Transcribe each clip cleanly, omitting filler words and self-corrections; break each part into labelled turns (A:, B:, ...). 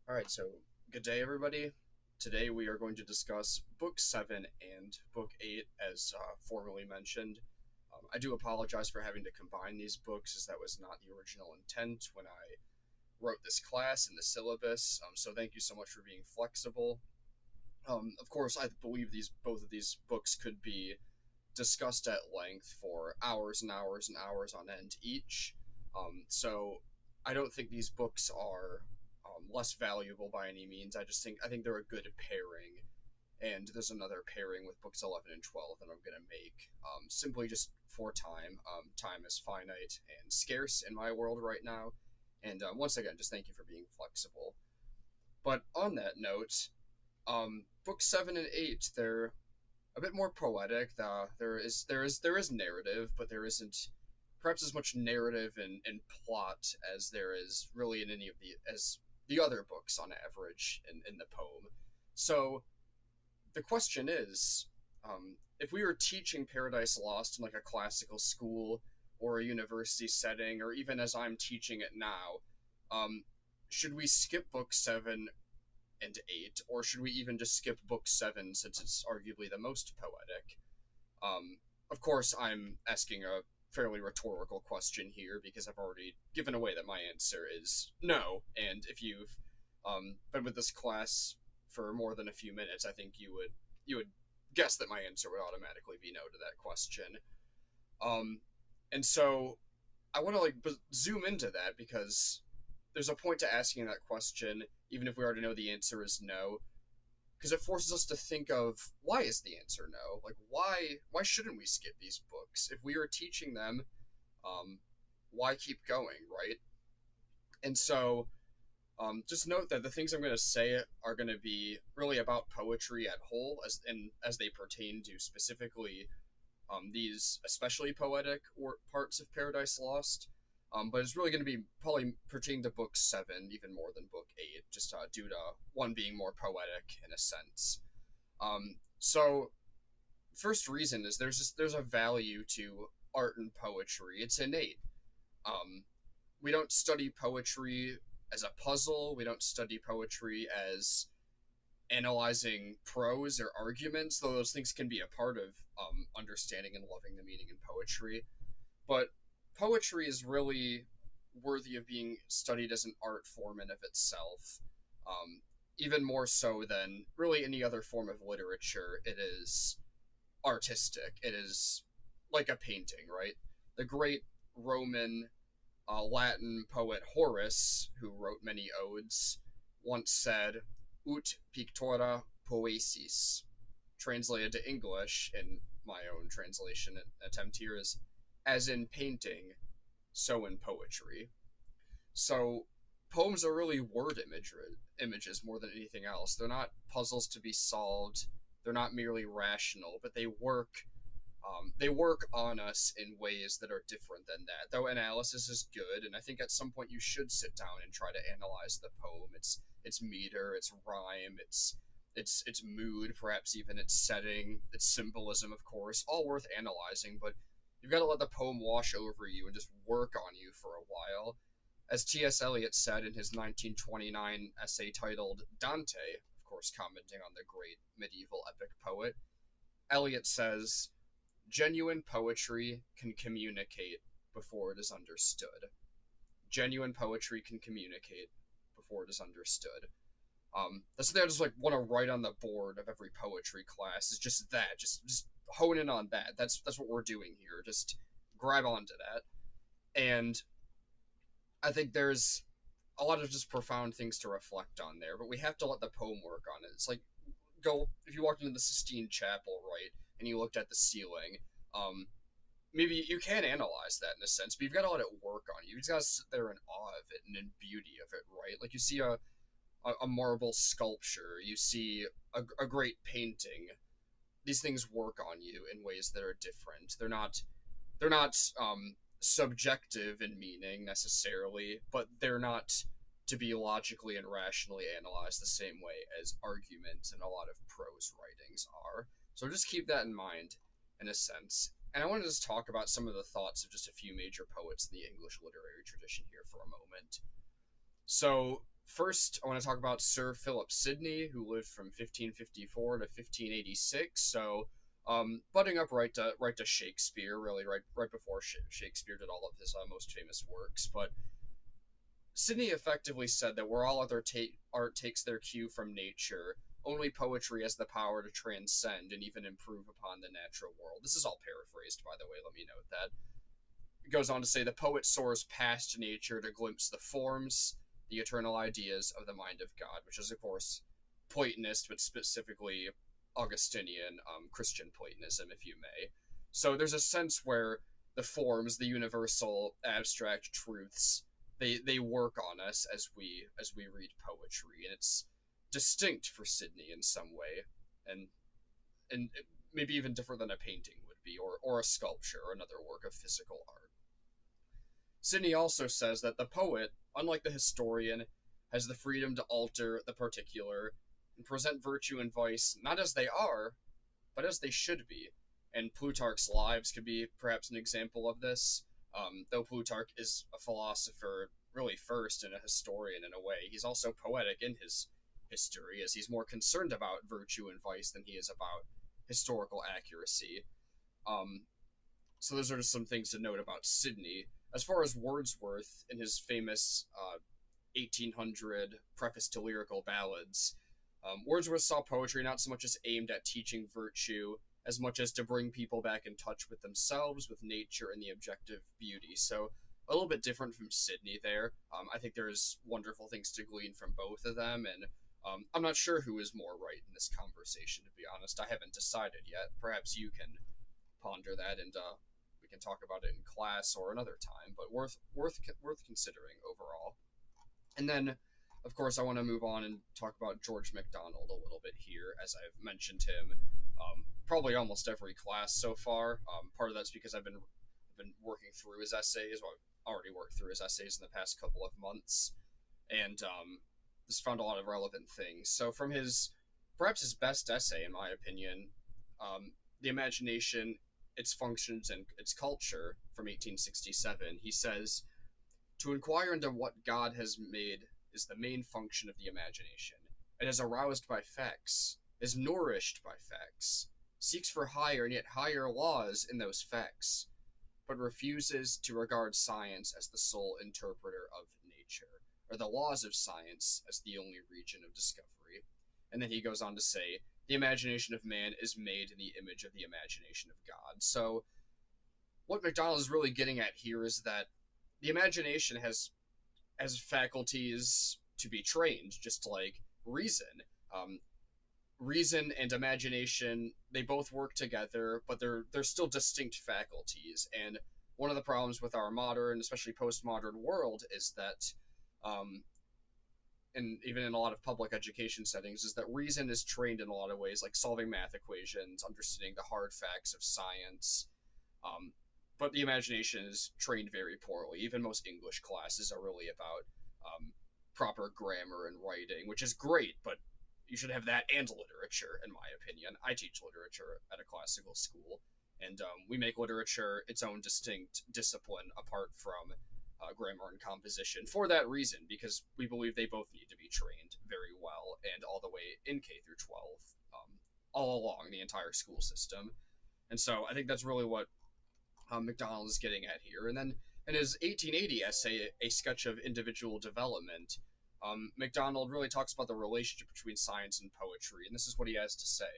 A: Alright, so good day, everybody. Today we are going to discuss Book 7 and Book 8, as formerly mentioned. I do apologize for having to combine these books, as that was not the original intent when I wrote this class and the syllabus, so thank you so much for being flexible. Of course, I believe both of these books could be discussed at length for hours and hours and hours on end each. So I don't think these books are less valuable by any means. I think they're a good pairing, and there's another pairing with books 11 and 12 that I'm gonna make. Simply just for time. Time is finite and scarce in my world right now. And once again, just thank you for being flexible. But on that note, book 7 and 8, they're a bit more poetic. There is narrative, but there isn't perhaps as much narrative and plot as there is really in any of the other books on average in the poem. So the question is, if we were teaching Paradise Lost in like a classical school or a university setting, or even as I'm teaching it now, um, should we skip book 7 and 8, or should we even just skip book 7 since it's arguably the most poetic? Um, of course, I'm asking a fairly rhetorical question here because I've already given away that my answer is no. And if you've been with this class for more than a few minutes, I think you would guess that my answer would automatically be no to that question. Um, and so I want to zoom into that because there's a point to asking that question, even if we already know the answer is no, because it forces us to think of why is the answer no? Like why shouldn't we skip these books if we are teaching them? Um, why keep going, right? And so just note that the things I'm going to say are going to be really about poetry at whole, as they pertain to specifically these especially poetic or parts of Paradise Lost. But it's really going to be probably pertaining to book 7 even more than book 8, just due to one being more poetic in a sense. So first reason is there's a value to art and poetry. It's innate. Um, we don't study poetry as a puzzle. We don't study poetry as analyzing prose or arguments, though those things can be a part of understanding and loving the meaning in poetry. But poetry is really worthy of being studied as an art form in of itself, um, even more so than really any other form of literature. It is artistic. It is like a painting, right? The great Roman Latin poet Horace, who wrote many odes, once said, "Ut pictura poesis," translated to English in my own translation attempt here is, "as in painting, so in poetry." So poems are really images more than anything else. They're not puzzles to be solved. They're not merely rational, but they work on us in ways that are different than that. Though analysis is good, and I think at some point you should sit down and try to analyze the poem, its meter, its rhyme, its mood, perhaps even its setting, its symbolism, of course, all worth analyzing. But you've got to let the poem wash over you and just work on you for a while. As T.S. Eliot said in his 1929 essay titled Dante, of course, commenting on the great medieval epic poet, Eliot says, "Genuine poetry can communicate before it is understood." Genuine poetry can communicate before it is understood. That's something I just want to write on the board of every poetry class. Is just that. Just hone in on that. That's what we're doing here. Just grab onto that. And I think there's a lot of just profound things to reflect on there, but we have to let the poem work on it. It's like go if you walked into the Sistine Chapel, right, and you looked at the ceiling. Um, Maybe you can analyze that in a sense, but you've got to let it work on you. You've got to sit there in awe of it and in beauty of it, right? Like you see a marble sculpture, you see a great painting. These things work on you in ways that are different. They're not subjective in meaning necessarily, but they're not to be logically and rationally analyzed the same way as arguments and a lot of prose writings are. So just keep that in mind in a sense. And I want to just talk about some of the thoughts of just a few major poets in the English literary tradition here for a moment. So First, I want to talk about Sir Philip Sidney, who lived from 1554 to 1586. So, butting up right to Shakespeare, really right before Shakespeare did all of his most famous works. But Sidney effectively said that where all other art takes their cue from nature, only poetry has the power to transcend and even improve upon the natural world. This is all paraphrased, by the way. Let me note that. It goes on to say the poet soars past nature to glimpse the forms, the eternal ideas of the mind of God, which is, of course, Platonist, but specifically Augustinian Christian Platonism, if you may. So there's a sense where the forms, the universal abstract truths, they work on us as we read poetry, and it's distinct for Sidney in some way, and and maybe even different than a painting would be, or a sculpture, or another work of physical art. Sidney also says that the poet, unlike the historian, has the freedom to alter the particular and present virtue and vice not as they are, but as they should be. And Plutarch's Lives could be perhaps an example of this. Though Plutarch is a philosopher, really first, and a historian in a way, he's also poetic in his history, as he's more concerned about virtue and vice than he is about historical accuracy. Um, so those are just some things to note about Sidney. As far as Wordsworth in his famous 1800 preface to lyrical ballads, Wordsworth saw poetry not so much as aimed at teaching virtue as much as to bring people back in touch with themselves, with nature, and the objective beauty. So a little bit different from Sidney there. I think there's wonderful things to glean from both of them, and I'm not sure who is more right in this conversation, to be honest. I haven't decided yet. Perhaps you can ponder that, and we can talk about it in class or another time. But worth considering overall. And then, of course, I want to move on and talk about George MacDonald a little bit here, as I've mentioned him probably almost every class so far. Part of that's because I've been working through his essays. Well, I've already worked through his essays in the past couple of months, and just found a lot of relevant things. So from perhaps his best essay, in my opinion, The Imagination, Its Functions, and Its Culture, from 1867, he says, to inquire into what God has made is the main function of the imagination. It is aroused by facts, is nourished by facts, seeks for higher and yet higher laws in those facts, but refuses to regard science as the sole interpreter of nature, or the laws of science as the only region of discovery. And then he goes on to say, the imagination of man is made in the image of the imagination of God. So what MacDonald is really getting at here is that the imagination has faculties to be trained, just like reason. Reason and imagination, they both work together, but they're still distinct faculties. And one of the problems with our modern, especially postmodern world is that, and even in a lot of public education settings, is that reason is trained in a lot of ways, like solving math equations, understanding the hard facts of science. But the imagination is trained very poorly. Even most English classes are really about proper grammar and writing, which is great, but you should have that and literature, in my opinion. I teach literature at a classical school, and we make literature its own distinct discipline apart from grammar and composition for that reason, because we believe they both need to be trained very well and all the way in K through 12, all along the entire school system. And so I think that's really what MacDonald is getting at here. And then in his 1880 essay, A Sketch of Individual Development, MacDonald really talks about the relationship between science and poetry, and this is what he has to say.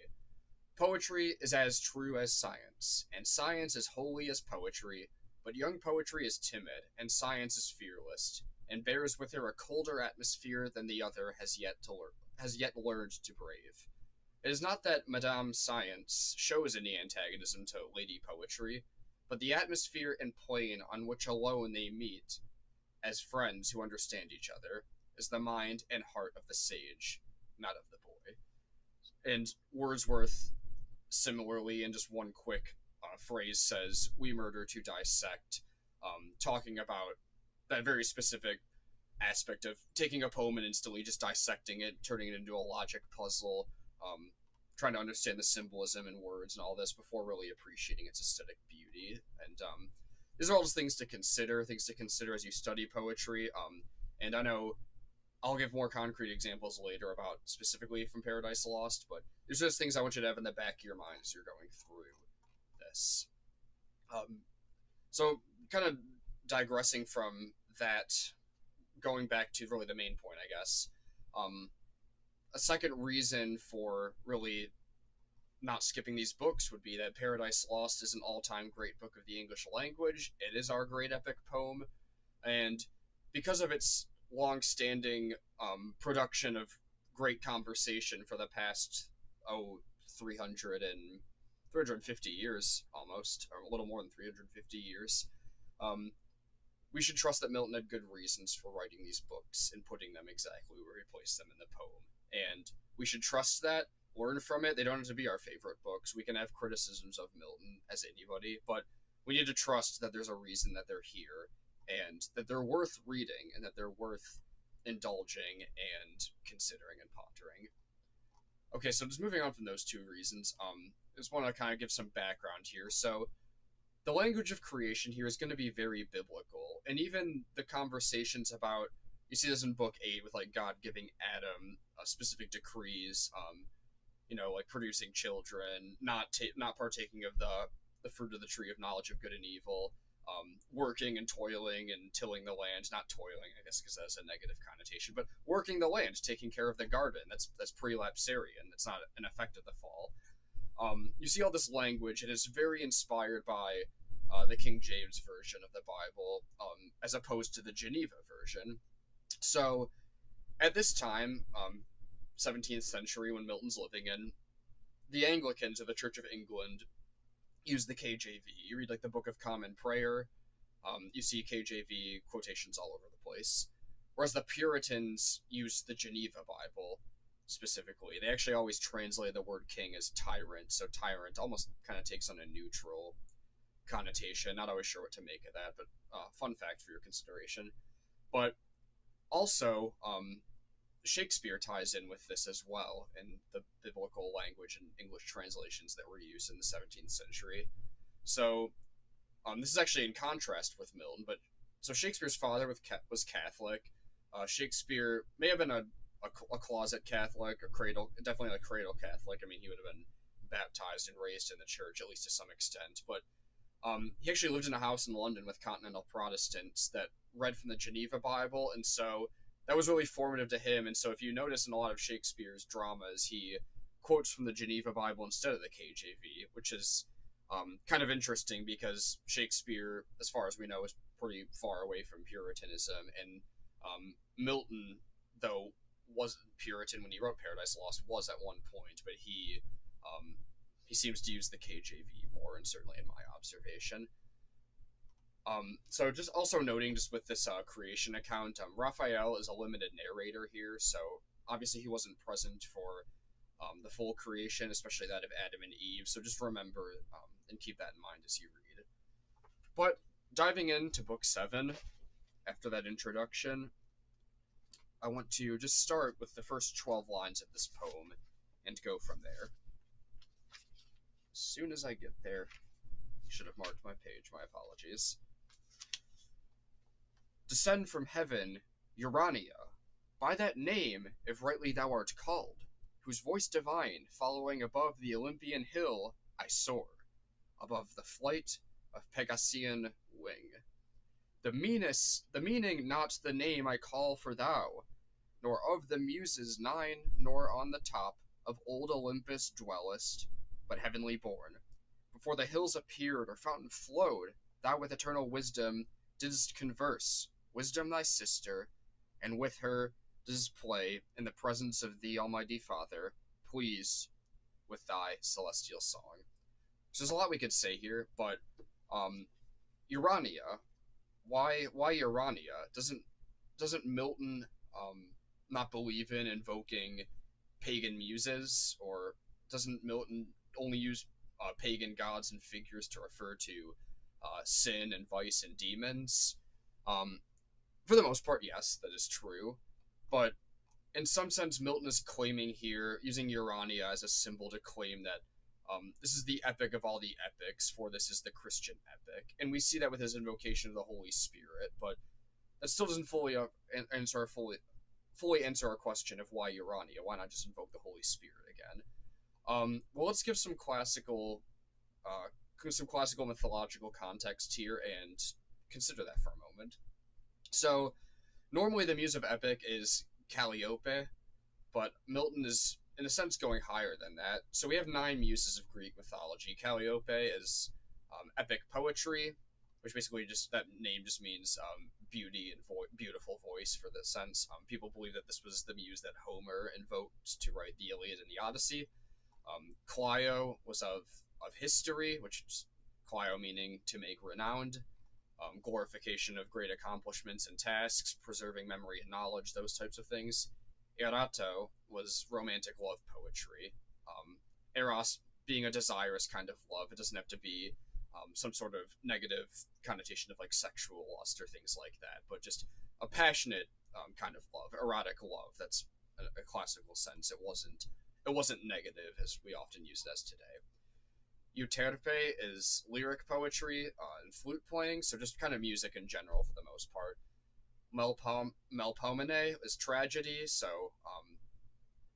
A: Poetry is as true as science, and science as holy as poetry, but young poetry is timid, and science is fearless, and bears with her a colder atmosphere than the other has yet learned to brave. It is not that Madame Science shows any antagonism to Lady Poetry, but the atmosphere and plane on which alone they meet, as friends who understand each other, is the mind and heart of the sage, not of the boy. And Wordsworth, similarly, in just one quick phrase, says, we murder to dissect, talking about that very specific aspect of taking a poem and instantly just dissecting it, turning it into a logic puzzle, trying to understand the symbolism in words and all this before really appreciating its aesthetic beauty. And these are all just things to consider as you study poetry. And I know I'll give more concrete examples later about specifically from Paradise Lost, but there's just things I want you to have in the back of your mind as you're going through this. Um, so, kind of digressing from that, going back to really the main point, I guess. Um, a second reason for really not skipping these books would be that Paradise Lost is an all-time great book of the English language. It is our great epic poem, and because of its long-standing production of great conversation for the past 300 and 350 years almost, or a little more than 350 years, um, we should trust that Milton had good reasons for writing these books and putting them exactly where he placed them in the poem. And we should trust that, learn from it. They don't have to be our favorite books. We can have criticisms of Milton as anybody, but we need to trust that there's a reason that they're here and that they're worth reading and that they're worth indulging and considering and pondering. Okay, so just moving on from those two reasons, I just want to kind of give some background here. So the language of creation here is going to be very biblical, and even the conversations about, you see this in book 8 with like God giving Adam specific decrees, like producing children, not partaking of the fruit of the tree of knowledge of good and evil, working and toiling and tilling the land, not toiling, I guess, because that's a negative connotation, but working the land, taking care of the garden. That's prelapsarian. That's not an effect of the fall. You see all this language, and it's very inspired by the King James version of the Bible, as opposed to the Geneva version. So at this time, 17th century, when Milton's living in, the Anglicans of the Church of England use the KJV. You read like the Book of Common Prayer, you see KJV quotations all over the place. Whereas the Puritans used the Geneva Bible specifically. They actually always translate the word king as tyrant, so tyrant almost kind of takes on a neutral connotation. Not always sure what to make of that, but fun fact for your consideration. But also, Shakespeare ties in with this as well in the biblical language and English translations that were used in the 17th century. So this is actually in contrast with Milton, but so Shakespeare's father was Catholic. Shakespeare may have been a closet Catholic, definitely a cradle Catholic. I mean, he would have been baptized and raised in the church, at least to some extent. But he actually lived in a house in London with continental Protestants that read from the Geneva Bible, and so that was really formative to him. And so if you notice in a lot of Shakespeare's dramas, he quotes from the Geneva Bible instead of the KJV, which is kind of interesting because Shakespeare, as far as we know, is pretty far away from Puritanism, and Milton, though wasn't Puritan when he wrote Paradise Lost, was at one point, but he seems to use the KJV more, and certainly in my observation. So just also noting, just with this creation account, Raphael is a limited narrator here, so obviously he wasn't present for the full creation, especially that of Adam and Eve, so just remember and keep that in mind as you read. But diving into Book 7, after that introduction, I want to just start with the first 12 lines of this poem and go from there. As soon as I get there, I should have marked my page, my apologies. Descend from heaven, Urania, by that name, if rightly thou art called, whose voice divine, following above the Olympian hill, I soar, above the flight of Pegasean wing. The meaning not the name I call for thou, nor of the Muses 9, nor on the top of old Olympus dwellest, but heavenly born. Before the hills appeared or fountain flowed, thou with eternal wisdom didst converse, wisdom thy sister, and with her didst play in the presence of the Almighty Father, pleased with thy celestial song. So there's a lot we could say here, but Urania, why Urania? Doesn't Milton not believe in invoking pagan muses, or doesn't Milton only use pagan gods and figures to refer to sin and vice and demons? For the most part, yes, that is true, but in some sense, Milton is claiming here, using Urania as a symbol to claim that this is the epic of all the epics, for this is the Christian epic. And we see that with his invocation of the Holy Spirit, but that still doesn't fully answer fully answer our question of why Urania. Why not just invoke the Holy Spirit again? Well, let's give some classical mythological context here and consider that for a moment. So normally the muse of epic is Calliope, but Milton is in a sense going higher than that. So we have 9 muses of Greek mythology. Calliope is epic poetry, which basically just that name just means beauty and beautiful voice for the sense. People believe that this was the muse that Homer invoked to write the Iliad and the Odyssey. Clio was of history, which is Clio meaning to make renowned, glorification of great accomplishments and tasks, preserving memory and knowledge, those types of things. Erato was romantic love poetry. Eros being a desirous kind of love. It doesn't have to be some sort of negative connotation of like sexual lust or things like that, but just a passionate kind of love, erotic love. That's a classical sense. It wasn't negative as we often use it as today. Euterpe is lyric poetry and flute playing, so just kind of music in general for the most part. Melpomene is tragedy, so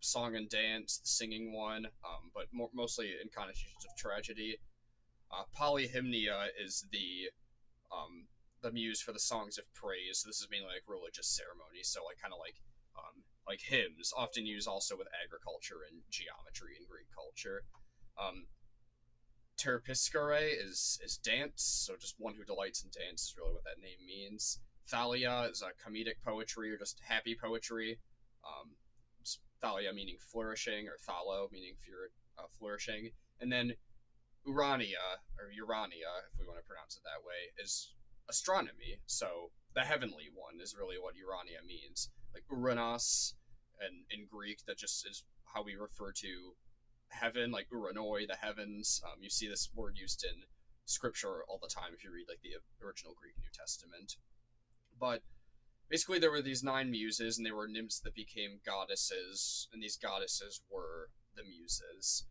A: song and dance, the singing one, but mostly in connotations of tragedy. Polyhymnia is the muse for the songs of praise. So this is mainly like religious ceremony, so like kind of like hymns, often used also with agriculture and geometry in Greek culture. Um, Terpiscere is dance, so just one who delights in dance is really what that name means. Thalia is a comedic poetry or just happy poetry. Um, Thalia meaning flourishing, or Thalo meaning flourishing. And then Urania, or Urania, if we want to pronounce it that way, is astronomy. So the heavenly one is really what Urania means. Like Uranos, and in Greek, that just is how we refer to heaven, like Uranoi, the heavens. You see this word used in scripture all the time if you read like the original Greek New Testament. But basically, there were these 9 muses, and they were nymphs that became goddesses, and these goddesses were the muses.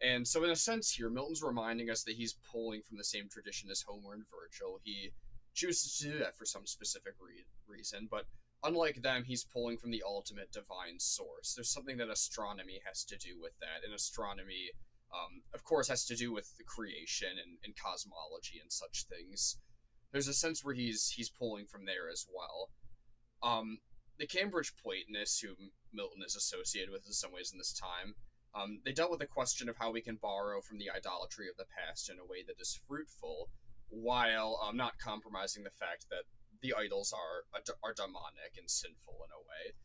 A: And so, in a sense, here, Milton's reminding us that he's pulling from the same tradition as Homer and Virgil. He chooses to do that for some specific reason, but unlike them, he's pulling from the ultimate divine source. There's something that astronomy has to do with that, and astronomy, of course, has to do with the creation and cosmology and such things. There's a sense where he's pulling from there as well. The Cambridge Platonists, who Milton is associated with in some ways in this time, they dealt with the question of how we can borrow from the idolatry of the past in a way that is fruitful, while not compromising the fact that the idols are demonic and sinful in a way.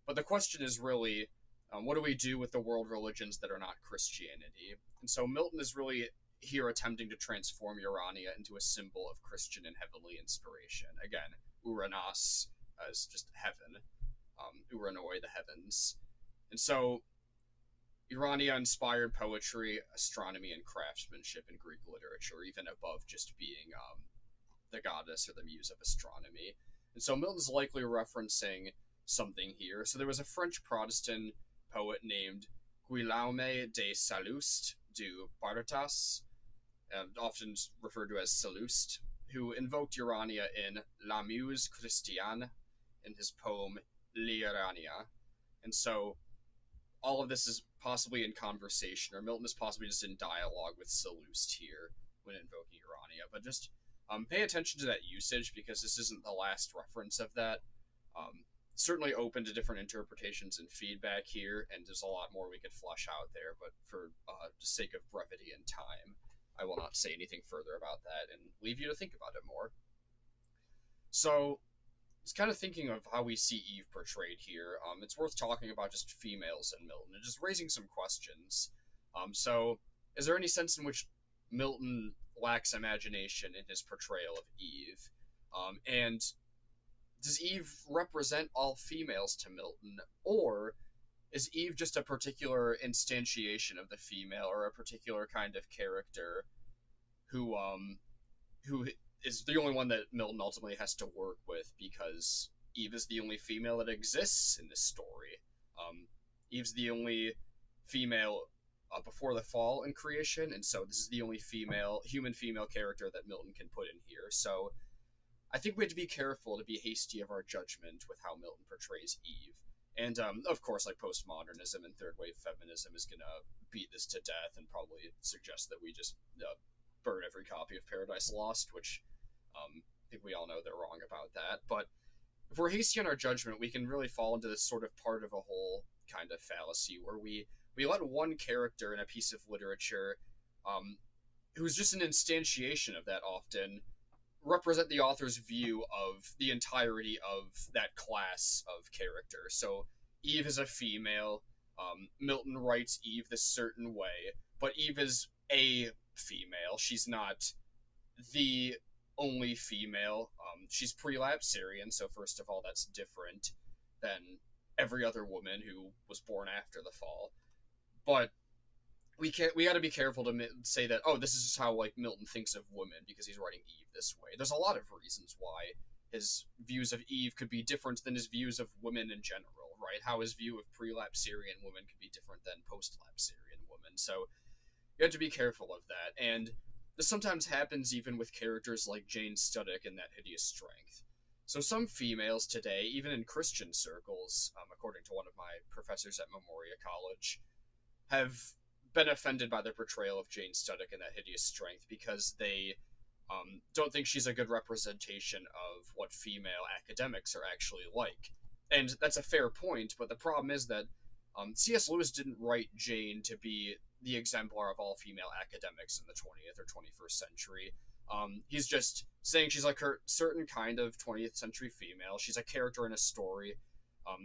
A: But the question is really, what do we do with the world religions that are not Christianity? And so Milton is really here attempting to transform Urania into a symbol of Christian and heavenly inspiration. Again, Uranos as just heaven, Uranoi, the heavens. And so Urania inspired poetry, astronomy, and craftsmanship in Greek literature, even above just being the goddess or the muse of astronomy. And so Milton's likely referencing something here. So there was a French Protestant poet named Guillaume de Sallust du Bartas, often referred to as Sallust, who invoked Urania in La Muse Christiane in his poem L'Urania. And so all of this is possibly in conversation, or Milton is possibly just in dialogue with Sallust here when invoking Urania. But just pay attention to that usage, because this isn't the last reference of that. Certainly open to different interpretations and feedback here, and there's a lot more we could flesh out there, but for the sake of brevity and time, I will not say anything further about that and leave you to think about it more. So, it's kind of thinking of how we see Eve portrayed here. It's worth talking about just females in Milton and just raising some questions. So, is there any sense in which Milton lacks imagination in his portrayal of Eve? And does Eve represent all females to Milton, or is Eve just a particular instantiation of the female, or a particular kind of character who is the only one that Milton ultimately has to work with, because Eve is the only female that exists in this story. Eve's the only female before the fall in creation, and so this is the only human female character that Milton can put in here. So I think we have to be careful to be hasty of our judgment with how Milton portrays Eve. And of course, like postmodernism and third wave feminism is gonna beat this to death and probably suggest that we just burn every copy of Paradise Lost, which I think we all know they're wrong about that. But if we're hasty on our judgment, we can really fall into this sort of part of a whole kind of fallacy where we let one character in a piece of literature, um, who's just an instantiation of that often, represent the author's view of the entirety of that class of character. So Eve is a female. Milton writes Eve this certain way, but Eve is a female. She's not the only female. She's prelapsarian, so first of all, that's different than every other woman who was born after the fall. But we got to be careful to say that, oh, this is just how like Milton thinks of women because he's writing Eve this way. There's a lot of reasons why his views of Eve could be different than his views of women in general, right? How his view of prelapsarian women could be different than postlapsarian women. So you have to be careful of that. And this sometimes happens even with characters like Jane Studdick in That Hideous Strength. So some females today, even in Christian circles, according to one of my professors at Memoria College, have been offended by the portrayal of Jane Studdick in That Hideous Strength because they don't think she's a good representation of what female academics are actually like. And that's a fair point, but the problem is that C.S. Lewis didn't write Jane to be the exemplar of all female academics in the 20th or 21st century. He's just saying she's like her certain kind of 20th century female. She's a character in a story.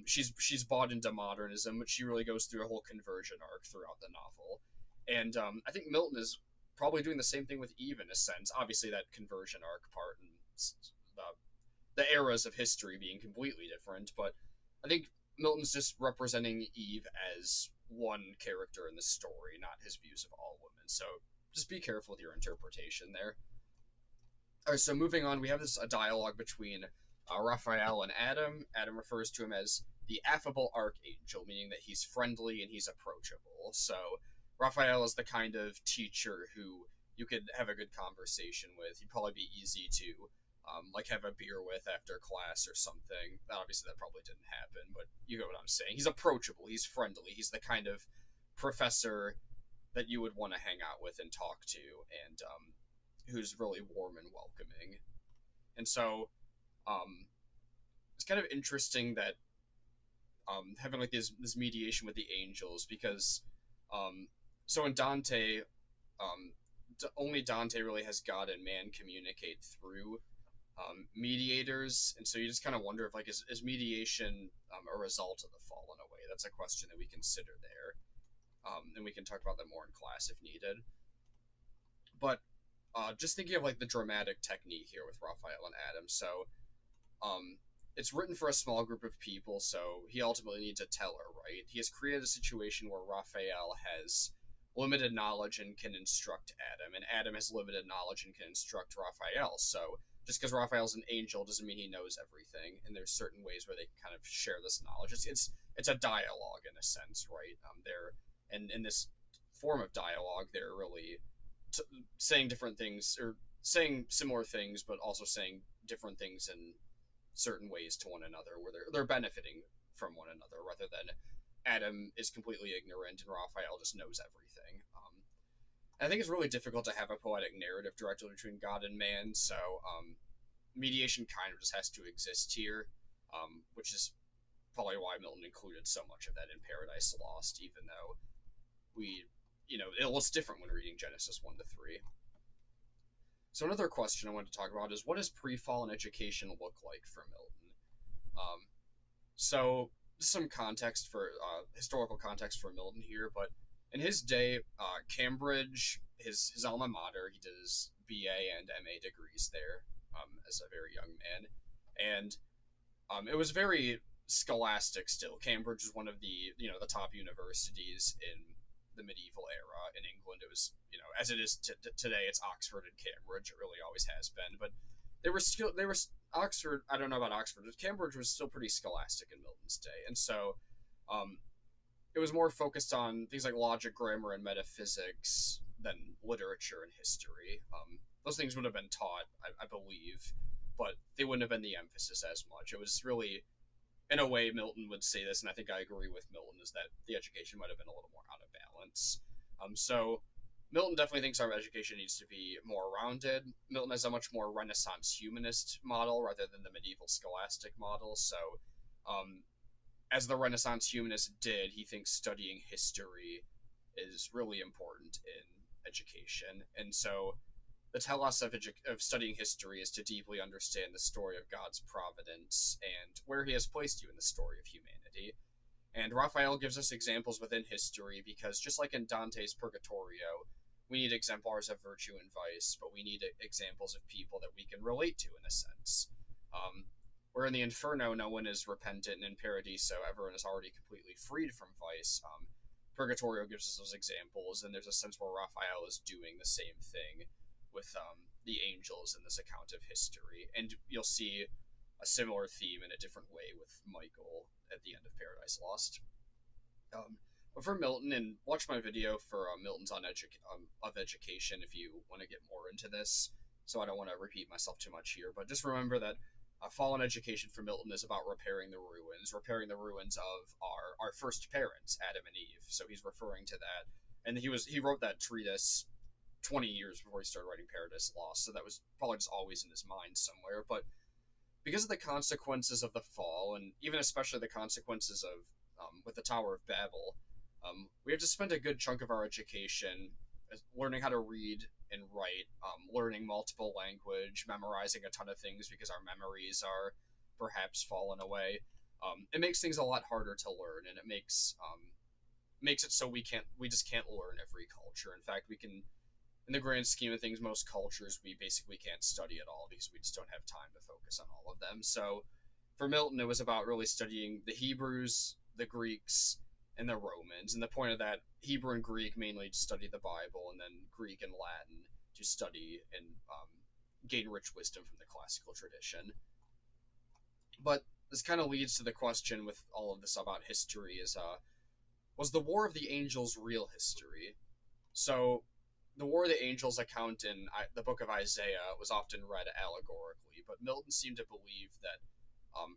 A: She's bought into modernism, but she really goes through a whole conversion arc throughout the novel. And I think Milton is probably doing the same thing with Eve in a sense. Obviously, that conversion arc part and the eras of history being completely different, but I think Milton's just representing Eve as one character in the story, not his views of all women. So just be careful with your interpretation there. All right, so moving on, we have a dialogue between Raphael and Adam. Adam refers to him as the affable archangel, meaning that he's friendly and he's approachable. So Raphael is the kind of teacher who you could have a good conversation with. He'd probably be easy to like have a beer with after class or something. Obviously, that probably didn't happen, but you get what I'm saying. He's approachable. He's friendly. He's the kind of professor that you would want to hang out with and talk to, and who's really warm and welcoming. And so it's kind of interesting that having like this mediation with the angels, because so in Dante, only Dante really has God and man communicate through mediators, and so you just kind of wonder if like is mediation a result of the fall in a way. That's a question that we consider there, and we can talk about that more in class if needed. But just thinking of like the dramatic technique here with Raphael and Adam, so it's written for a small group of people, so he ultimately needs a teller, right? He has created a situation where Raphael has limited knowledge and can instruct Adam, and Adam has limited knowledge and can instruct Raphael. So just because Raphael's an angel doesn't mean he knows everything, and there's certain ways where they kind of share this knowledge. It's a dialogue in a sense, right? And in this form of dialogue, they're really saying different things, or saying similar things, but also saying different things in certain ways to one another, where they're benefiting from one another, rather than Adam is completely ignorant and Raphael just knows everything. I think it's really difficult to have a poetic narrative directly between God and man, so mediation kind of just has to exist here, which is probably why Milton included so much of that in Paradise Lost, even though it looks different when reading Genesis 1 to 3. So another question I wanted to talk about is, what does pre-fallen education look like for Milton? So some context for historical context for Milton here, but in his day, Cambridge, his alma mater, he did his BA and MA degrees there as a very young man, and it was very scholastic still. Cambridge was one of the top universities in the medieval era in England. It was, as it is today, it's Oxford and Cambridge. It really always has been, but they were Oxford. I don't know about Oxford, but Cambridge was still pretty scholastic in Milton's day, and so it was more focused on things like logic, grammar, and metaphysics than literature and history. Those things would have been taught, I believe, but they wouldn't have been the emphasis as much. It was really in a way, Milton would say this, and I think I agree with Milton, is that the education might have been a little more out of balance. So Milton definitely thinks our education needs to be more rounded. Milton has a much more Renaissance humanist model rather than the medieval scholastic model. So, um, as the Renaissance humanist did, he thinks studying history is really important in education. And so the telos of studying history is to deeply understand the story of God's providence and where he has placed you in the story of humanity. And Raphael gives us examples within history because just like in Dante's Purgatorio, we need exemplars of virtue and vice, but we need examples of people that we can relate to in a sense. Um, where in the Inferno, no one is repentant, and in Paradiso, everyone is already completely freed from vice. Purgatorio gives us those examples, and there's a sense where Raphael is doing the same thing with the angels in this account of history. And you'll see a similar theme in a different way with Michael at the end of Paradise Lost. But for Milton, and watch my video for Milton's on of education if you want to get more into this. So I don't want to repeat myself too much here, but just remember that fallen education for Milton is about repairing the ruins of our first parents, Adam and Eve. So he's referring to that, and he wrote that treatise 20 years before he started writing Paradise Lost, so that was probably just always in his mind somewhere. But because of the consequences of the fall, and even especially the consequences of with the Tower of Babel, we have to spend a good chunk of our education learning how to read and write, learning multiple language, memorizing a ton of things because our memories are perhaps fallen away. It makes things a lot harder to learn, and it makes it so we just can't learn every culture. In fact, we can, in the grand scheme of things, most cultures we basically can't study at all because we just don't have time to focus on all of them. So for Milton, it was about really studying the Hebrews, the Greeks, and the Romans. And the point of that, Hebrew and Greek mainly to study the Bible, and then Greek and Latin to study and gain rich wisdom from the classical tradition. But this kind of leads to the question with all of this about history is, was the War of the Angels real history? So the War of the Angels account in the book of Isaiah was often read allegorically, but Milton seemed to believe that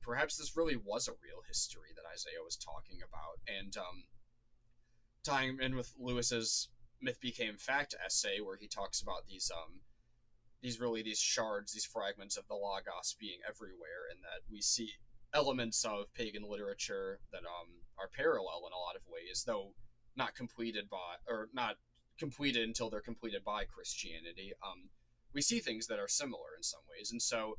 A: perhaps this really was a real history that Isaiah was talking about. And tying in with Lewis's Myth Became Fact essay, where he talks about these shards, these fragments of the Logos being everywhere, and that we see elements of pagan literature that are parallel in a lot of ways, though not completed until they're completed by Christianity. We see things that are similar in some ways, and so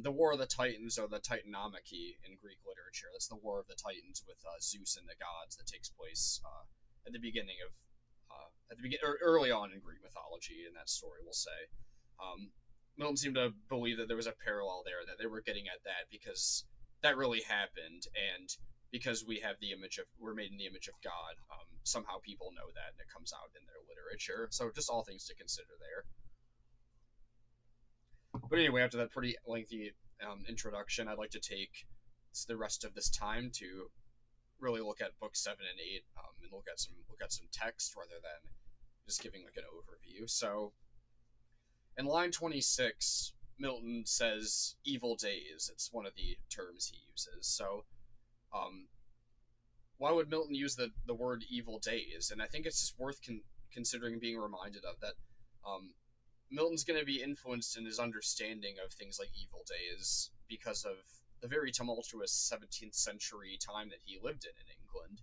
A: the War of the Titans, or the Titanomachy in Greek literature, that's the War of the Titans with Zeus and the gods that takes place at the beginning of early on in Greek mythology. In that story, we'll say. Milton seemed to believe that there was a parallel there, that they were getting at that because that really happened, and because we're made in the image of God, somehow people know that, and it comes out in their literature. So just all things to consider there. But anyway, after that pretty lengthy introduction, I'd like to take the rest of this time to really look at books 7 and 8, and look at some text rather than just giving like an overview. So in line 26, Milton says evil days. It's one of the terms he uses. So why would Milton use the word evil days? And I think it's just worth considering being reminded of that. Milton's going to be influenced in his understanding of things like evil days because of the very tumultuous 17th century time that he lived in England.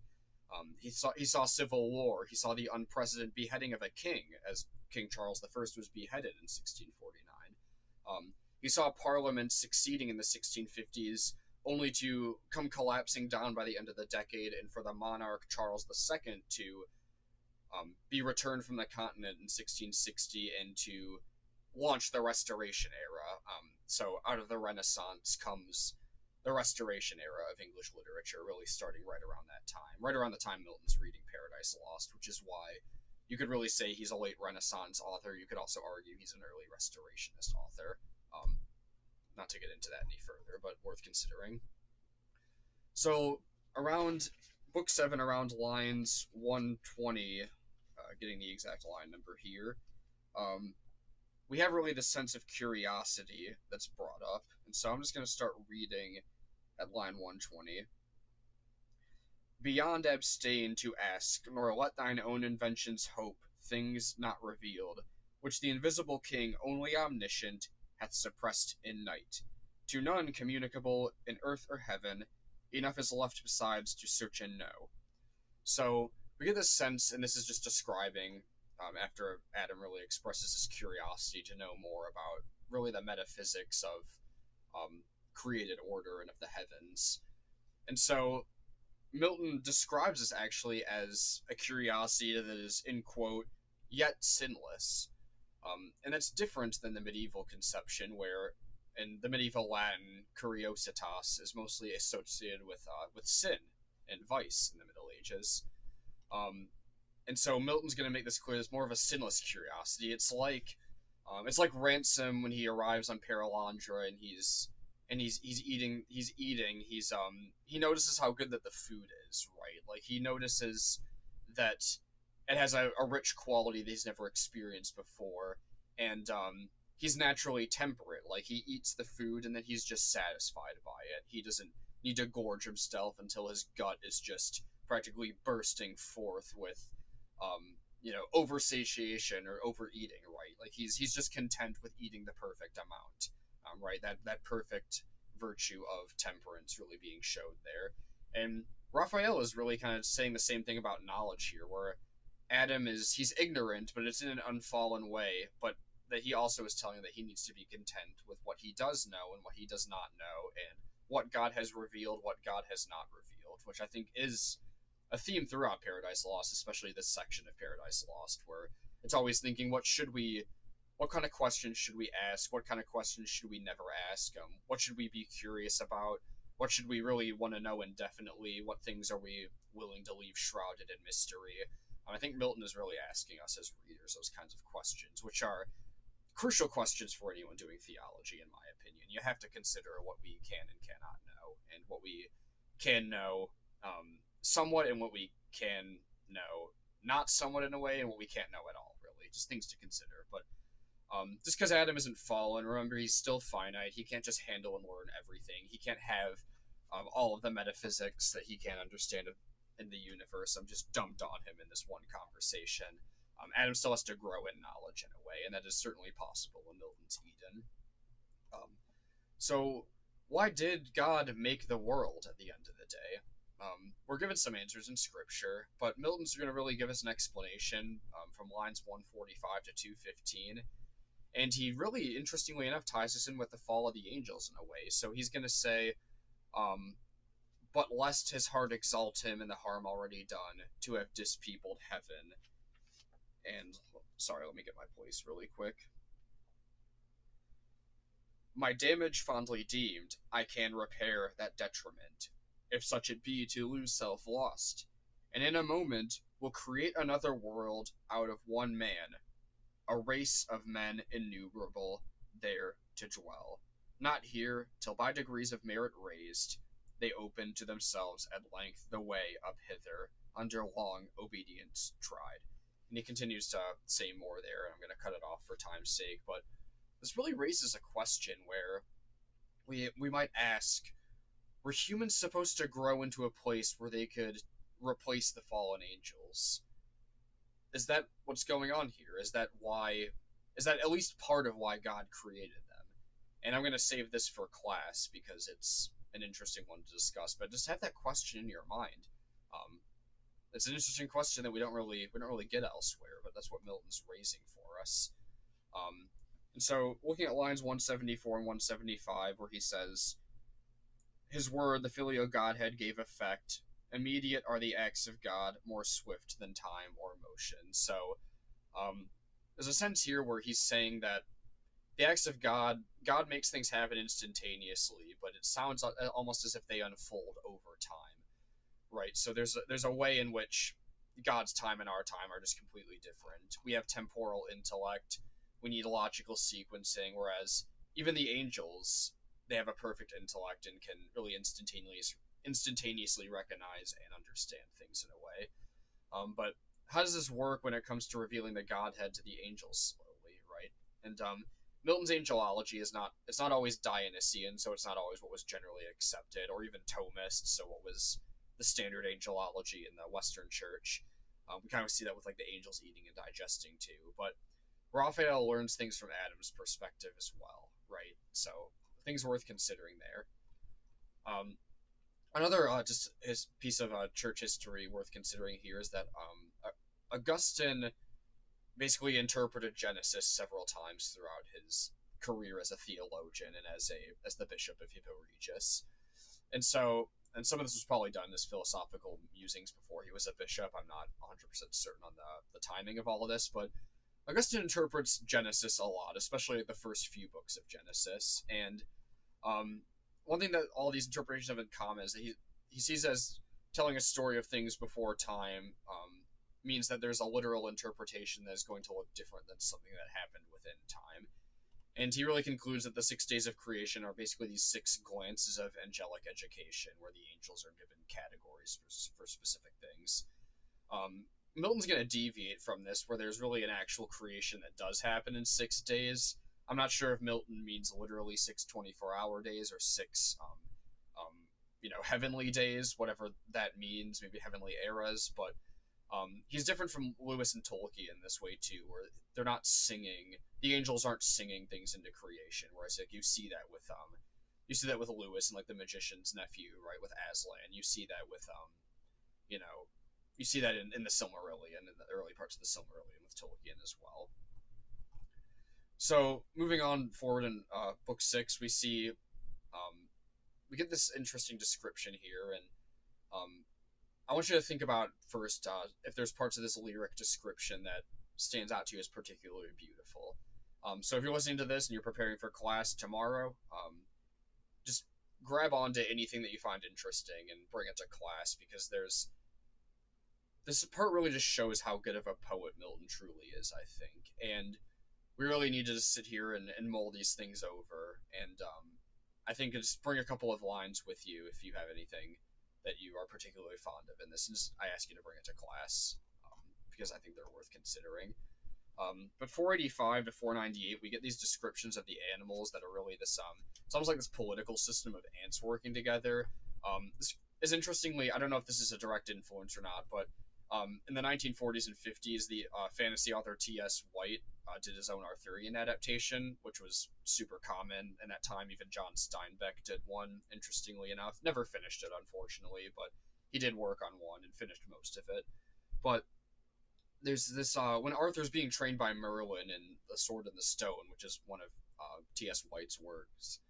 A: He saw civil war. He saw the unprecedented beheading of a king, as King Charles I was beheaded in 1649. He saw Parliament succeeding in the 1650s, only to come collapsing down by the end of the decade, and for the monarch Charles II to be returned from the continent in 1660 and to launch the Restoration era. So out of the Renaissance comes the Restoration era of English literature, really starting right around that time, right around the time Milton's reading Paradise Lost, which is why you could really say he's a late Renaissance author. You could also argue he's an early Restorationist author. Not to get into that any further, but worth considering. So around book 7, around lines 120, getting the exact line number here, we have really this sense of curiosity that's brought up. And so I'm just going to start reading at line 120. Beyond abstain to ask, nor let thine own inventions hope things not revealed, which the invisible King, only omniscient, hath suppressed in night. To none communicable in earth or heaven, enough is left besides to search and know. So we get this sense, and this is just describing after Adam really expresses his curiosity to know more about really the metaphysics of created order and of the heavens. And so Milton describes this actually as a curiosity that is, in quote, yet sinless. And that's different than the medieval conception, where in the medieval Latin, curiositas is mostly associated with sin and vice in the Middle Ages. Um, and so Milton's going to make this clear. It's more of a sinless curiosity. It's like Ransom when he arrives on Perelandra and he's eating he notices how good that the food is, right? Like he notices that it has a rich quality that he's never experienced before, and he's naturally temperate. Like he eats the food and then he's just satisfied by it. He doesn't need to gorge himself until his gut is just practically bursting forth with oversatiation or overeating, right? Like he's just content with eating the perfect amount, right? That perfect virtue of temperance really being showed there. And Raphael is really kind of saying the same thing about knowledge here, where he's ignorant, but it's in an unfallen way, but that he also is telling that he needs to be content with what he does know and what he does not know, and what God has revealed, what God has not revealed, which I think is a theme throughout Paradise Lost, especially this section of Paradise Lost, where it's always thinking, what kind of questions should we ask? What kind of questions should we never ask? What should we be curious about? What should we really want to know indefinitely? What things are we willing to leave shrouded in mystery? I think Milton is really asking us as readers those kinds of questions, which are crucial questions for anyone doing theology, in my opinion. You have to consider what we can and cannot know, and what we can know somewhat, and what we can know not somewhat in a way, and what we can't know at all, really. Just things to consider. But just because Adam isn't fallen, remember, he's still finite. He can't just handle and learn everything. He can't have all of the metaphysics that he can understand in the universe just dumped on him in this one conversation. Adam still has to grow in knowledge in a way, and that is certainly possible in Milton's Eden. So, why did God make the world at the end of the day? We're given some answers in Scripture, but Milton's going to really give us an explanation from lines 145 to 215. And he really, interestingly enough, ties this in with the fall of the angels in a way. So he's going to say, but lest his heart exalt him in the harm already done, to have dispeopled heaven. And, sorry, let me get my place really quick. My damage fondly deemed, I can repair that detriment, if such it be to lose self lost, and in a moment will create another world out of one man, a race of men innumerable there to dwell, not here, till by degrees of merit raised, they open to themselves at length the way up hither, under long obedience tried. And he continues to say more there, and I'm going to cut it off for time's sake, but this really raises a question where we might ask, were humans supposed to grow into a place where they could replace the fallen angels? Is that what's going on here? Is that at least part of why God created them? And I'm going to save this for class because it's an interesting one to discuss, but just have that question in your mind. It's an interesting question that we don't really get elsewhere, but that's what Milton's raising for us. And so, looking at lines 174 and 175, where he says, his word, the filial Godhead, gave effect. Immediate are the acts of God, more swift than time or motion. So, there's a sense here where he's saying that the acts of God makes things happen instantaneously, but it sounds almost as if they unfold over time, right? So there's a way in which God's time and our time are just completely different. We have temporal intellect. We need logical sequencing, whereas even the angels, they have a perfect intellect and can really instantaneously recognize and understand things in a way. But how does this work when it comes to revealing the Godhead to the angels slowly, right? And Milton's angelology is not, it's not always Dionysian, so it's not always what was generally accepted, or even Thomist, so what was the standard angelology in the Western Church. We kind of see that with like the angels eating and digesting too. But Raphael learns things from Adam's perspective as well, right? So things worth considering there. Um, Another just his piece of church history worth considering here is that Augustine basically interpreted Genesis several times throughout his career as a theologian and as the bishop of Hippo Regius. And so, and some of this was probably done as philosophical musings before he was a bishop. I'm not 100% certain on the timing of all of this, but Augustine interprets Genesis a lot, especially the first few books of Genesis. And um, one thing that all these interpretations have in common is that he sees as telling a story of things before time means that there's a literal interpretation that is going to look different than something that happened within time. And he really concludes that the 6 days of creation are basically these 6 glances of angelic education, where the angels are given categories for specific things. Milton's going to deviate from this, where there's really an actual creation that does happen in 6 days. I'm not sure if Milton means literally 6 24-hour days or 6, heavenly days, whatever that means, maybe heavenly eras, but he's different from Lewis and Tolkien in this way too, where they're not singing. The angels aren't singing things into creation, whereas like you see that with Lewis and like the magician's nephew, right, with Aslan. You see that with you know, you see that in the Silmarillion, in the early parts of the Silmarillion with Tolkien as well. So moving on forward in book 6, we get this interesting description here, and I want you to think about first if there's parts of this lyric description that stands out to you as particularly beautiful. So if you're listening to this and you're preparing for class tomorrow, just grab onto anything that you find interesting and bring it to class, because this part really just shows how good of a poet Milton truly is, I think. And we really need to just sit here and mull these things over. And I think just bring a couple of lines with you if you have anything that you are particularly fond of in this. And just, I ask you to bring it to class because I think they're worth considering. But 485 to 498, we get these descriptions of the animals that are really this, it's almost like this political system of ants working together. This is interestingly, I don't know if this is a direct influence or not, but in the 1940s and 50s, the fantasy author T.S. White did his own Arthurian adaptation, which was super common in that time. Even John Steinbeck did one, interestingly enough. Never finished it, unfortunately, but he did work on one and finished most of it. But there's this, when Arthur's being trained by Merlin in The Sword and the Stone, which is one of T.S. White's works,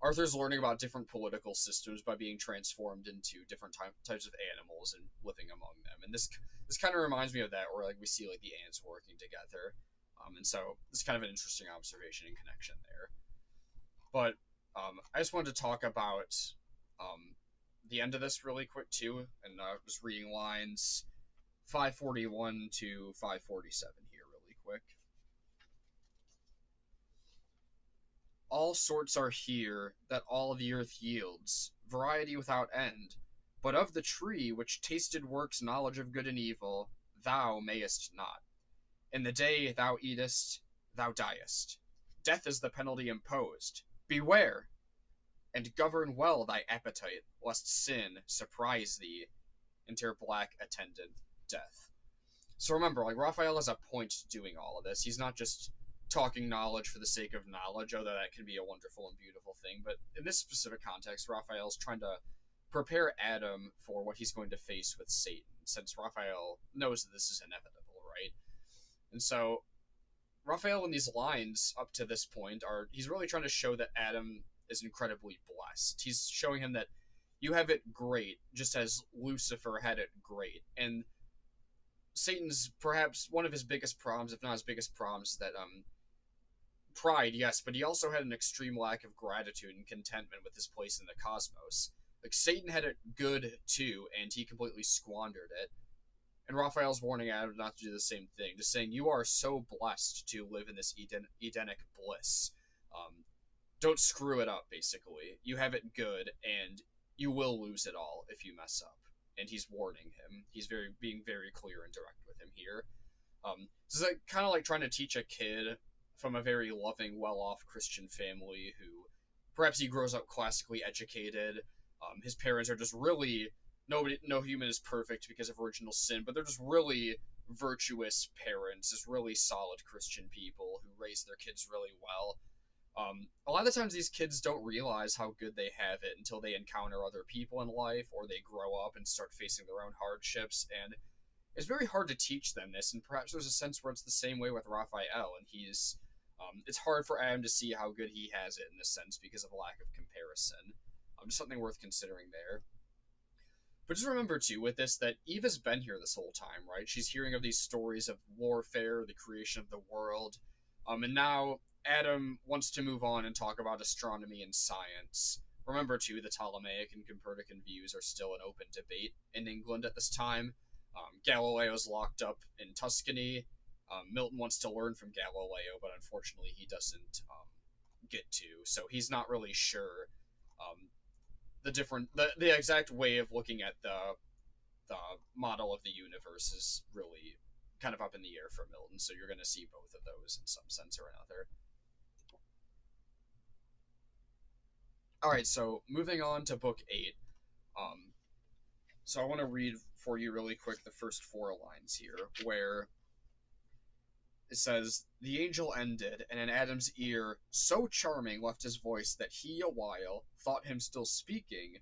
A: Arthur's learning about different political systems by being transformed into different types of animals and living among them. And this kind of reminds me of that, where like we see like the ants working together. And so it's kind of an interesting observation and connection there. But I just wanted to talk about the end of this really quick too, and just reading lines 541 to 547 here really quick. All sorts are here that all the earth yields, variety without end. But of the tree which tasted works knowledge of good and evil, thou mayest not. In the day thou eatest, thou diest. Death is the penalty imposed. Beware! And govern well thy appetite, lest sin surprise thee, enter black attendant death. So remember, like, Raphael has a point to doing all of this. He's not just talking knowledge for the sake of knowledge, although that can be a wonderful and beautiful thing. But in this specific context, Raphael's trying to prepare Adam for what he's going to face with Satan, since Raphael knows that this is inevitable, right? And so Raphael in these lines up to this point he's really trying to show that Adam is incredibly blessed. He's showing him that you have it great, just as Lucifer had it great. And Satan's perhaps one of his biggest problems, if not his biggest problems, is that pride, yes, but he also had an extreme lack of gratitude and contentment with his place in the cosmos. Like, Satan had it good too, and he completely squandered it. And Raphael's warning Adam not to do the same thing, just saying, you are so blessed to live in this Edenic bliss. Don't screw it up, basically. You have it good, and you will lose it all if you mess up. And he's warning him. He's being very clear and direct with him here. So it's like, kind of like trying to teach a kid from a very loving, well-off Christian family who perhaps he grows up classically educated. His parents are just really no human is perfect because of original sin, but they're just really virtuous parents, just really solid Christian people who raise their kids really well. A lot of the times these kids don't realize how good they have it until they encounter other people in life or they grow up and start facing their own hardships, and it's very hard to teach them this. And perhaps there's a sense where it's the same way with Raphael, and it's hard for Adam to see how good he has it in this sense because of a lack of comparison. Just something worth considering there. But just remember too with this that Eve has been here this whole time, right? She's hearing of these stories of warfare, the creation of the world, and now Adam wants to move on and talk about astronomy and science. Remember too, the Ptolemaic and Copernican views are still an open debate in England at this time. Galileo's locked up in Tuscany. Milton wants to learn from Galileo, but unfortunately he doesn't get to, so he's not really sure um, the exact way of looking at the model of the universe is really kind of up in the air for Milton. So you're going to see both of those in some sense or another. All right, so moving on to book 8. Um, so I want to read for you really quick the first 4 lines here, where it says, "The angel ended, and in Adam's ear so charming left his voice that he awhile thought him still speaking,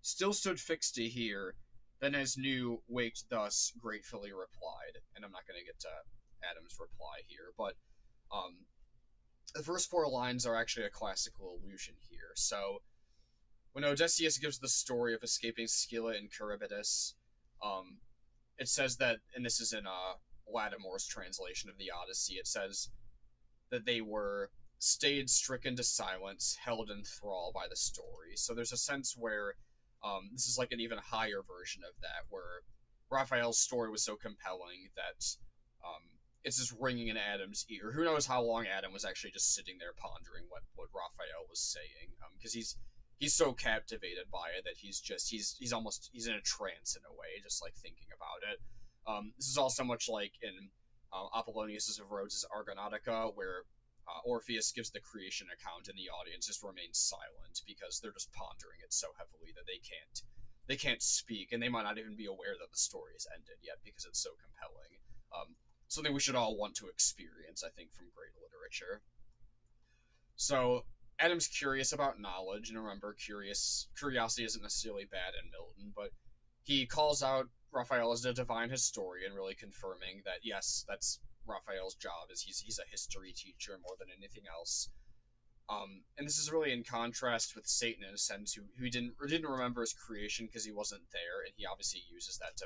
A: still stood fixed to hear, then as new waked thus gratefully replied." And I'm not going to get to Adam's reply here, but um, the first 4 lines are actually a classical allusion here. So when Odysseus gives the story of escaping Scylla and Charybdis, um, it says that, and this is in Latimore's translation of the Odyssey, it says that they were stayed stricken to silence, held in thrall by the story. So there's a sense where this is like an even higher version of that, where Raphael's story was so compelling that um, it's just ringing in Adam's ear. Who knows how long Adam was actually just sitting there pondering what Raphael was saying, because he's so captivated by it that he's in a trance in a way, just like thinking about it. This is also much like in Apollonius of Rhodes' Argonautica, where Orpheus gives the creation account and the audience just remains silent because they're just pondering it so heavily that they can't speak, and they might not even be aware that the story has ended yet because it's so compelling. Something we should all want to experience, I think, from great literature. So Adam's curious about knowledge, and remember, curiosity isn't necessarily bad in Milton, but he calls out Raphael as a divine historian, really confirming that yes, that's Raphael's job, is he's a history teacher more than anything else. And this is really in contrast with Satan in a sense, who didn't remember his creation because he wasn't there, and he obviously uses that to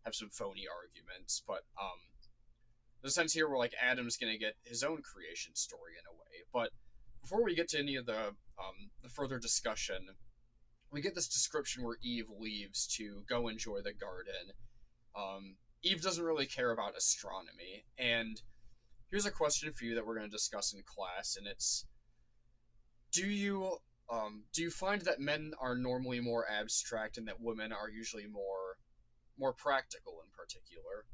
A: have some phony arguments. But there's a sense here where like Adam's gonna get his own creation story in a way. But before we get to any of the further discussion, we get this description where Eve leaves to go enjoy the garden. Eve doesn't really care about astronomy, and here's a question for you that we're going to discuss in class, and it's, do you find that men are normally more abstract and that women are usually more practical in particular?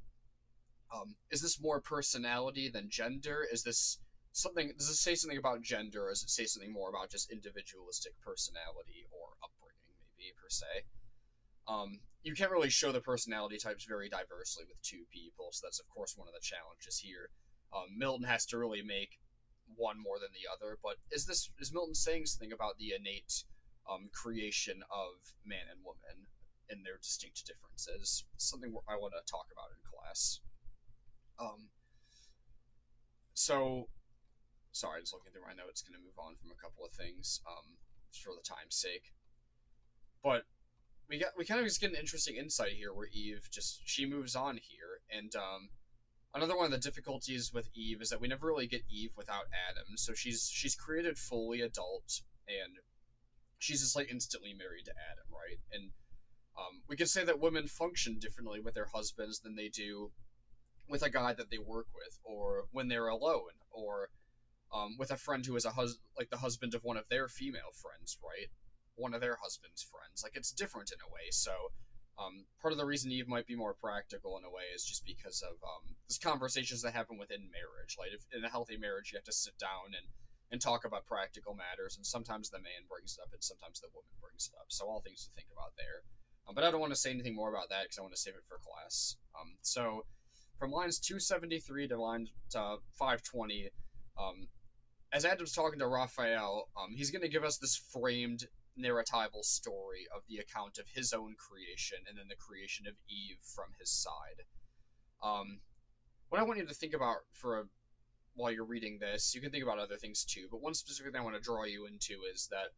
A: Is this more personality than gender? Does this say something about gender, or does it say something more about just individualistic personality or upbringing, maybe, per se? You can't really show the personality types very diversely with 2 people, so that's of course one of the challenges here. Milton has to really make one more than the other, but is Milton saying something about the innate creation of man and woman and their distinct differences? Something I want to talk about in class. Um, so, sorry, just looking through my notes, going to move on from a couple of things just for the time's sake. But we kind of just get an interesting insight here where Eve she moves on here, and another one of the difficulties with Eve is that we never really get Eve without Adam. So she's created fully adult, and she's just like instantly married to Adam, right? And we could say that women function differently with their husbands than they do with a guy that they work with, or when they're alone, or with a friend who is like the husband of one of their female friends, right? One of their husband's friends. Like, it's different in a way. So Part of the reason Eve might be more practical in a way is just because of these conversations that happen within marriage. Like if in a healthy marriage, you have to sit down and talk about practical matters, and sometimes the man brings it up, and sometimes the woman brings it up. So all things to think about there. But I don't want to say anything more about that because I want to save it for class. So from lines 273 to line 520, as Adam's talking to Raphael, he's going to give us this framed narratival story of the account of his own creation and then the creation of Eve from his side. What I want you to think about while you're reading this, you can think about other things too, but one specific thing I want to draw you into is that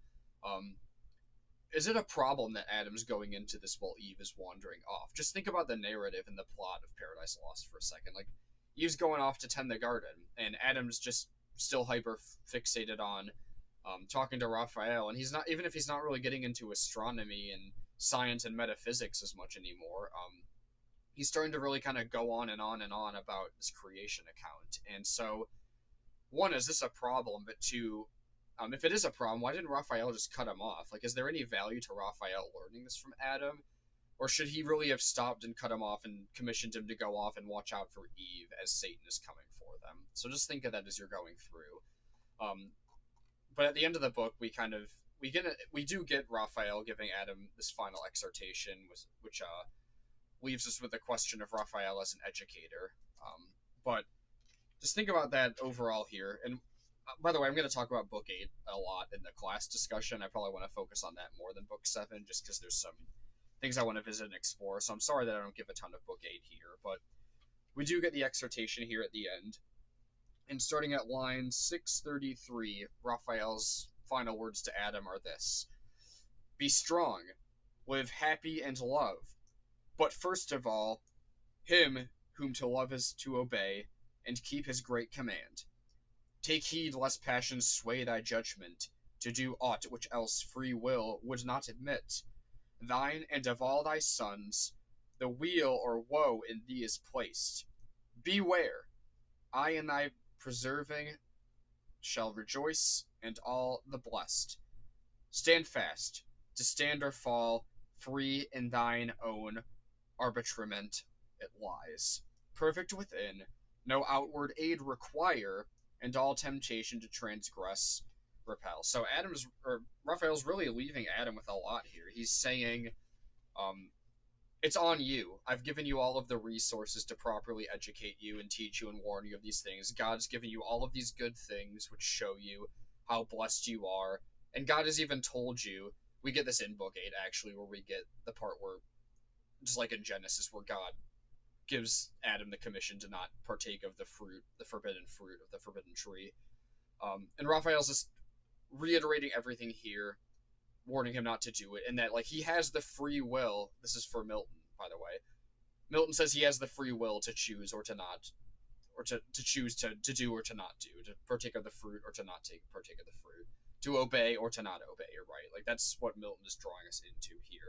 A: is it a problem that Adam's going into this while Eve is wandering off? Just think about the narrative and the plot of Paradise Lost for a second. Like, Eve's going off to tend the garden, and Adam's just still hyper fixated on talking to Raphael, and he's not, even if he's not really getting into astronomy and science and metaphysics as much anymore, he's starting to really kind of go on and on and on about this creation account. And so, one, is this a problem? But two, if it is a problem, why didn't Raphael just cut him off? Like, is there any value to Raphael learning this from Adam? Or should he really have stopped and cut him off and commissioned him to go off and watch out for Eve as Satan is coming for them? So just think of that as you're going through. But at the end of the book, we do get Raphael giving Adam this final exhortation, which leaves us with the question of Raphael as an educator. But just think about that overall here. And by the way, I'm going to talk about Book 8 a lot in the class discussion. I probably want to focus on that more than Book 7, just because there's some things I want to visit and explore. So I'm sorry that I don't give a ton of Book 8 here, but we do get the exhortation here at the end. And starting at line 633, Raphael's final words to Adam are this: "Be strong, live happy and love, but first of all, him whom to love is to obey, and keep his great command. Take heed lest passion sway thy judgment, to do aught which else free will would not admit. Thine and of all thy sons, the weal or woe in thee is placed. Beware! I in thy preserving shall rejoice, and all the blessed. Stand fast, to stand or fall, free in thine own arbitrament it lies. Perfect within, no outward aid require, and all temptation to transgress repel." So Raphael's really leaving Adam with a lot here. He's saying, it's on you. I've given you all of the resources to properly educate you and teach you and warn you of these things. God's given you all of these good things which show you how blessed you are. And God has even told you, we get this in Book 8 actually, where we get the part where, just like in Genesis, where God gives Adam the commission to not partake of the forbidden fruit of the forbidden tree. And Raphael's just reiterating everything here, warning him not to do it, and that, like, he has the free will. This is for Milton, by the way. Milton says he has the free will to choose or to not, or to choose to do or to not do, to partake of the fruit or to not partake of the fruit, to obey or to not obey, right? Like, that's what Milton is drawing us into here.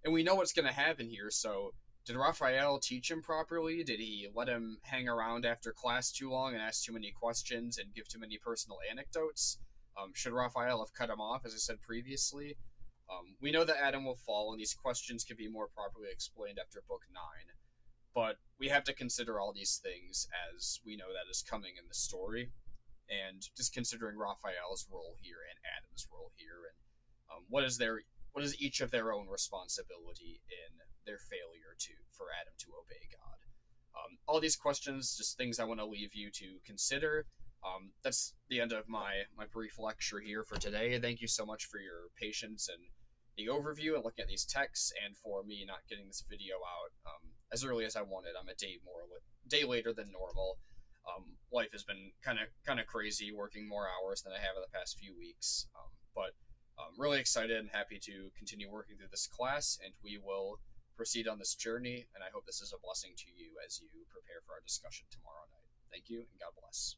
A: And we know what's going to happen here, so did Raphael teach him properly? Did he let him hang around after class too long and ask too many questions and give too many personal anecdotes? Should Raphael have cut him off, as I said previously? We know that Adam will fall, and these questions can be more properly explained after Book 9. But we have to consider all these things as we know that is coming in the story, and just considering Raphael's role here and Adam's role here, and what is each of their own responsibility in their failure for Adam to obey God. All these questions, just things I want to leave you to consider. That's the end of my brief lecture here for today. Thank you so much for your patience and the overview and looking at these texts, and for me not getting this video out as early as I wanted. I'm a day later than normal. Life has been kind of crazy, working more hours than I have in the past few weeks. But I'm really excited and happy to continue working through this class, and we will proceed on this journey, and I hope this is a blessing to you as you prepare for our discussion tomorrow night. Thank you, and God bless.